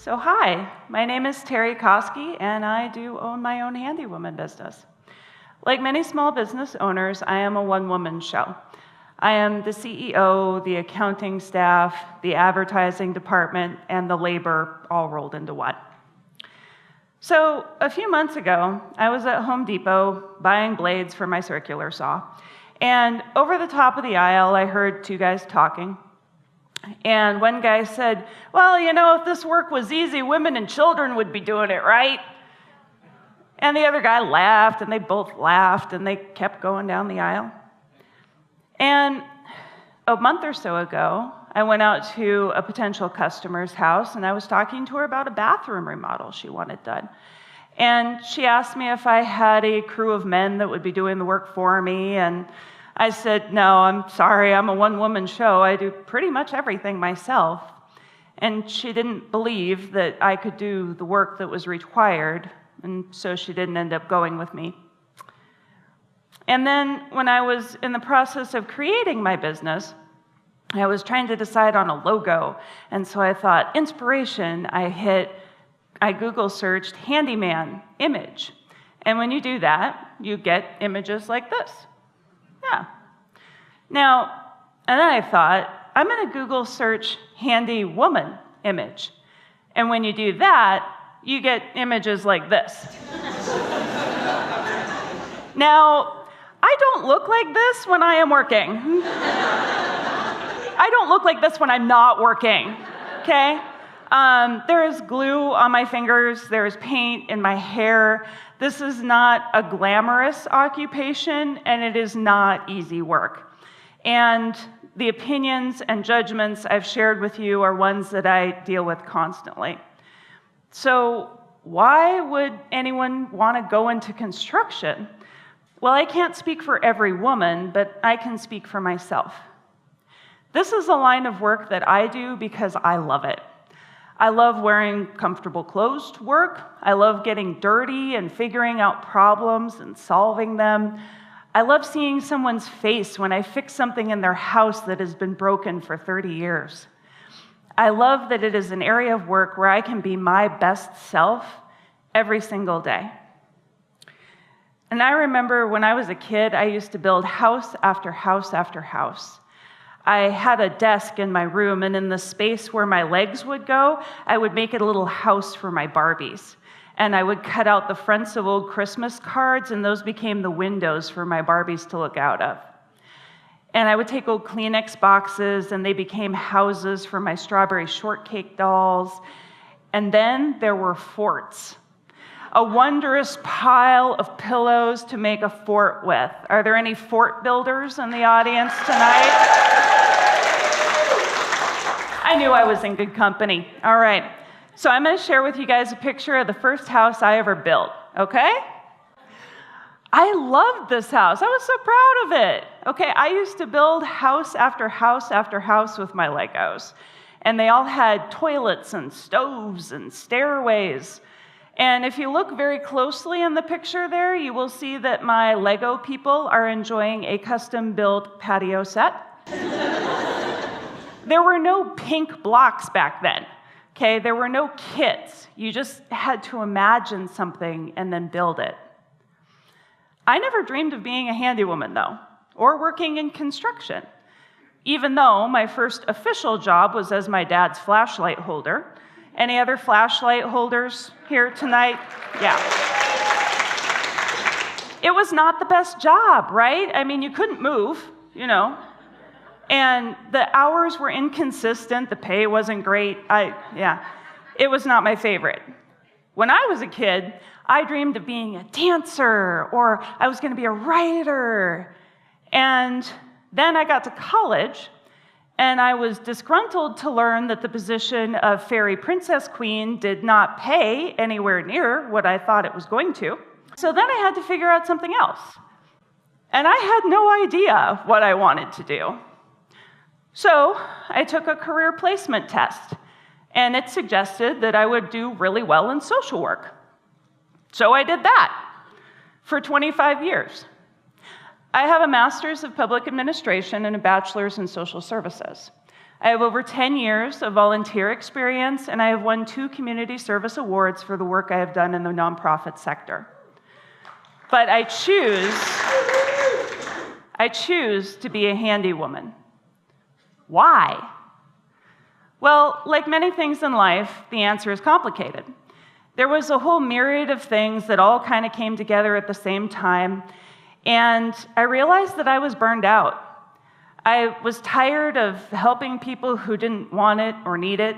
So hi, my name is Teri Koski, and I do own my own handywoman business. Like many small business owners, I am a one-woman show. I am the CEO, the accounting staff, the advertising department, and the labor all rolled into one. So a few months ago, I was at Home Depot buying blades for my circular saw. And over the top of the aisle, I heard two guys talking. And one guy said, well, you know, if this work was easy, women and children would be doing it, right? And the other guy laughed, and they both laughed, and they kept going down the aisle. And a month or so ago, I went out to a potential customer's house, and I was talking to her about a bathroom remodel she wanted done. And she asked me if I had a crew of men that would be doing the work for me, and I said, no, I'm sorry, I'm a one-woman show. I do pretty much everything myself. And she didn't believe that I could do the work that was required, and so she didn't end up going with me. And then when I was in the process of creating my business, I was trying to decide on a logo. And so I thought, inspiration, I Google searched handyman image. And when you do that, you get images like this. Yeah. Now, and then I thought, I'm going to Google search handy woman image. And when you do that, you get images like this. Now, I don't look like this when I am working. I don't look like this when I'm not working, okay? There is glue on my fingers. There is paint in my hair. This is not a glamorous occupation, and it is not easy work. And the opinions and judgments I've shared with you are ones that I deal with constantly. So why would anyone want to go into construction? Well, I can't speak for every woman, but I can speak for myself. This is a line of work that I do because I love it. I love wearing comfortable clothes to work. I love getting dirty and figuring out problems and solving them. I love seeing someone's face when I fix something in their house that has been broken for 30 years. I love that it is an area of work where I can be my best self every single day. And I remember when I was a kid, I used to build house after house after house. I had a desk in my room, and in the space where my legs would go, I would make it a little house for my Barbies. And I would cut out the fronts of old Christmas cards, and those became the windows for my Barbies to look out of. And I would take old Kleenex boxes, and they became houses for my strawberry shortcake dolls. And then there were forts. A wondrous pile of pillows to make a fort with. Are there any fort builders in the audience tonight? I knew I was in good company. All right. So I'm going to share with you guys a picture of the first house I ever built, okay? I loved this house. I was so proud of it. Okay, I used to build house after house after house with my Legos. And they all had toilets and stoves and stairways. And if you look very closely in the picture there, you will see that my Lego people are enjoying a custom-built patio set. There were no pink blocks back then, okay? There were no kits. You just had to imagine something and then build it. I never dreamed of being a handywoman, though, or working in construction, even though my first official job was as my dad's flashlight holder. Any other flashlight holders here tonight? Yeah. It was not the best job, right? I mean, you couldn't move, you know. And the hours were inconsistent. The pay wasn't great. It was not my favorite. When I was a kid, I dreamed of being a dancer, or I was going to be a writer. And then I got to college, and I was disgruntled to learn that the position of fairy princess queen did not pay anywhere near what I thought it was going to. So then I had to figure out something else. And I had no idea what I wanted to do. So I took a career placement test, and it suggested that I would do really well in social work. So I did that for 25 years. I have a master's of public administration and a bachelor's in social services. I have over 10 years of volunteer experience, and I have won 2 community service awards for the work I have done in the nonprofit sector. But I choose to be a handy woman. Why? Well, like many things in life, the answer is complicated. There was a whole myriad of things that all kind of came together at the same time, and I realized that I was burned out. I was tired of helping people who didn't want it or need it,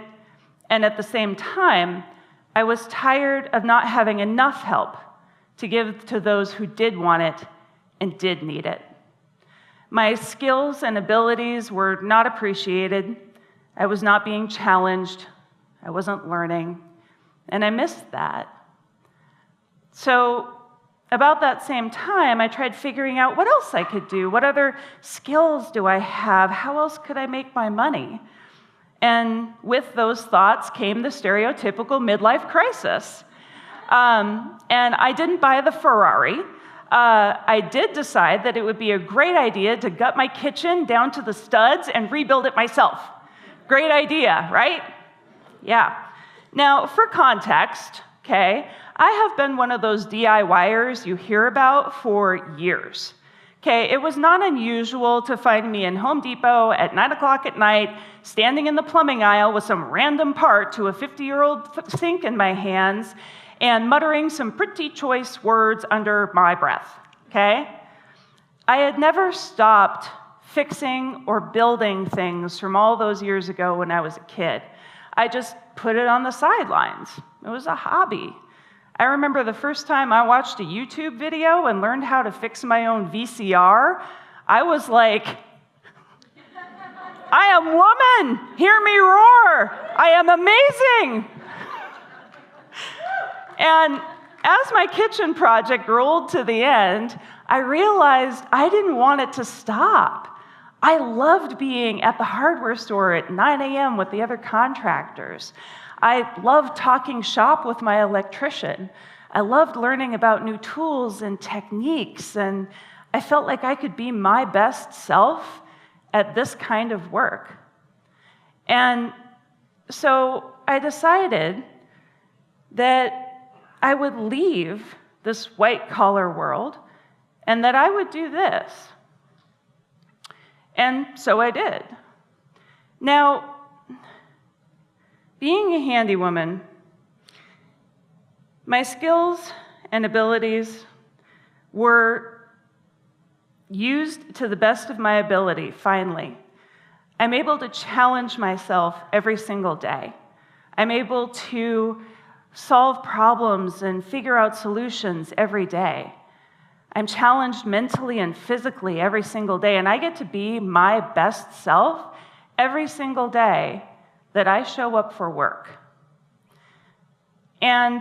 and at the same time, I was tired of not having enough help to give to those who did want it and did need it. My skills and abilities were not appreciated. I was not being challenged. I wasn't learning, and I missed that. So about that same time, I tried figuring out what else I could do. What other skills do I have? How else could I make my money? And with those thoughts came the stereotypical midlife crisis. And I didn't buy the Ferrari. I did decide that it would be a great idea to gut my kitchen down to the studs and rebuild it myself. Great idea, right? Yeah. Now, for context, okay, I have been one of those DIYers you hear about for years. Okay, it was not unusual to find me in Home Depot at 9 o'clock at night, standing in the plumbing aisle with some random part to a 50-year-old sink in my hands and muttering some pretty choice words under my breath, okay? I had never stopped fixing or building things from all those years ago when I was a kid. I just put it on the sidelines. It was a hobby. I remember the first time I watched a YouTube video and learned how to fix my own VCR, I was like, I am woman, hear me roar, I am amazing. And as my kitchen project rolled to the end, I realized I didn't want it to stop. I loved being at the hardware store at 9 a.m. with the other contractors. I loved talking shop with my electrician. I loved learning about new tools and techniques, and I felt like I could be my best self at this kind of work. And so I decided that I would leave this white-collar world and that I would do this. And so I did. Now, being a handy woman, my skills and abilities were used to the best of my ability, finally. I'm able to challenge myself every single day. I'm able to solve problems and figure out solutions every day. I'm challenged mentally and physically every single day, and I get to be my best self every single day that I show up for work. And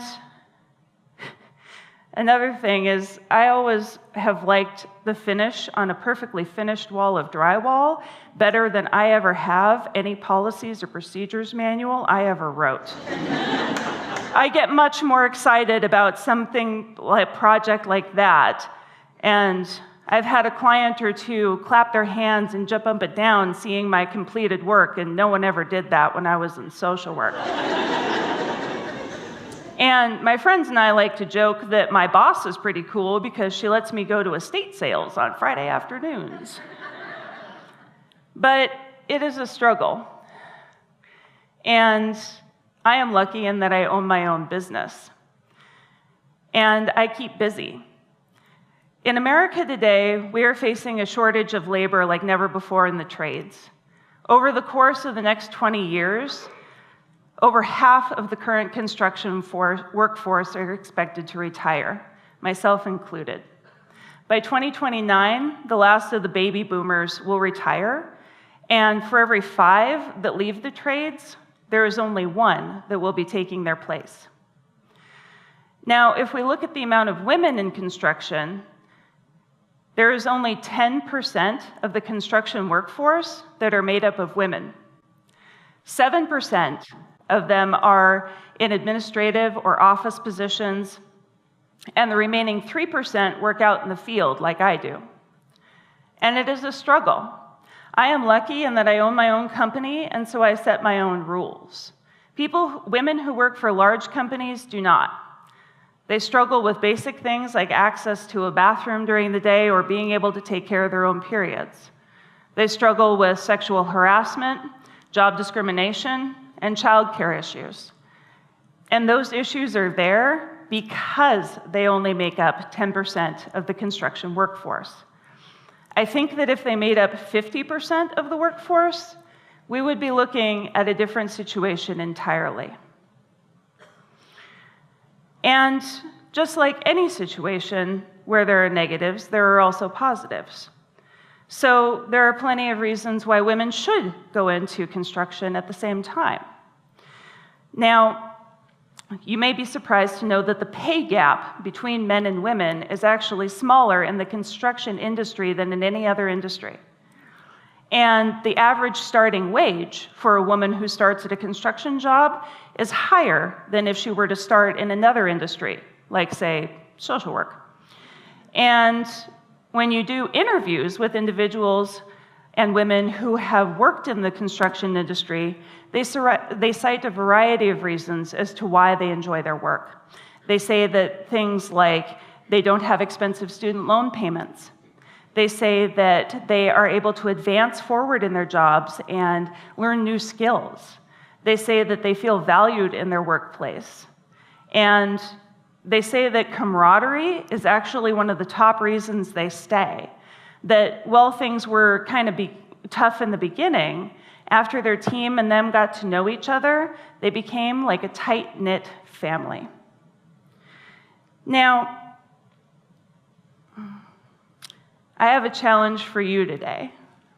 another thing is, I always have liked the finish on a perfectly finished wall of drywall better than I ever have any policies or procedures manual I ever wrote. I get much more excited about something like a project like that. And I've had a client or two clap their hands and jump up and down seeing my completed work, and no one ever did that when I was in social work. And my friends and I like to joke that my boss is pretty cool because she lets me go to estate sales on Friday afternoons. But it is a struggle. And I am lucky in that I own my own business. And I keep busy. In America today, we are facing a shortage of labor like never before in the trades. Over the course of the next 20 years, over half of the current construction workforce are expected to retire, myself included. By 2029, the last of the baby boomers will retire, and for every 5 that leave the trades, there is only 1 that will be taking their place. Now, if we look at the amount of women in construction, there is only 10% of the construction workforce that are made up of women. 7% of them are in administrative or office positions, and the remaining 3% work out in the field like I do. And it is a struggle. I am lucky in that I own my own company, and so I set my own rules. Women who work for large companies do not. They struggle with basic things like access to a bathroom during the day or being able to take care of their own periods. They struggle with sexual harassment, job discrimination, and childcare issues. And those issues are there because they only make up 10% of the construction workforce. I think that if they made up 50% of the workforce, we would be looking at a different situation entirely. And just like any situation where there are negatives, there are also positives. So there are plenty of reasons why women should go into construction at the same time. Now, you may be surprised to know that the pay gap between men and women is actually smaller in the construction industry than in any other industry. And the average starting wage for a woman who starts at a construction job is higher than if she were to start in another industry, like, say, social work. And when you do interviews with individuals and women who have worked in the construction industry, they cite a variety of reasons as to why they enjoy their work. They say that things like they don't have expensive student loan payments. They say that they are able to advance forward in their jobs and learn new skills. They say that they feel valued in their workplace. And they say that camaraderie is actually one of the top reasons they stay. That while things were kind of tough in the beginning, after their team and them got to know each other, they became like a tight-knit family. Now, I have a challenge for you today,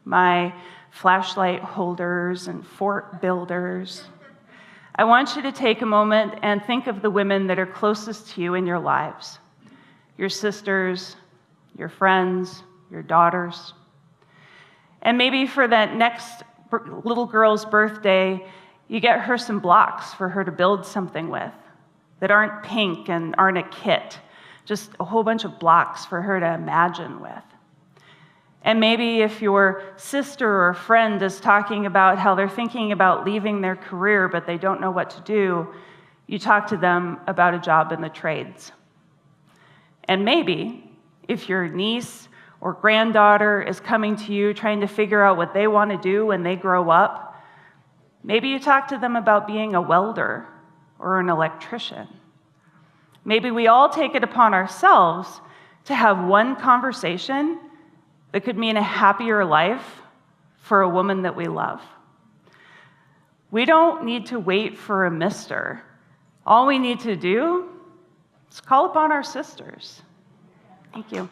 my flashlight holders and fort builders. I want you to take a moment and think of the women that are closest to you in your lives, your sisters, your friends, your daughters. And maybe for that next little girl's birthday, you get her some blocks for her to build something with that aren't pink and aren't a kit, just a whole bunch of blocks for her to imagine with. And maybe if your sister or friend is talking about how they're thinking about leaving their career but they don't know what to do, you talk to them about a job in the trades. And maybe if your niece or granddaughter is coming to you trying to figure out what they want to do when they grow up, maybe you talk to them about being a welder or an electrician. Maybe we all take it upon ourselves to have one conversation that could mean a happier life for a woman that we love. We don't need to wait for a mister. All we need to do is call upon our sisters. Thank you.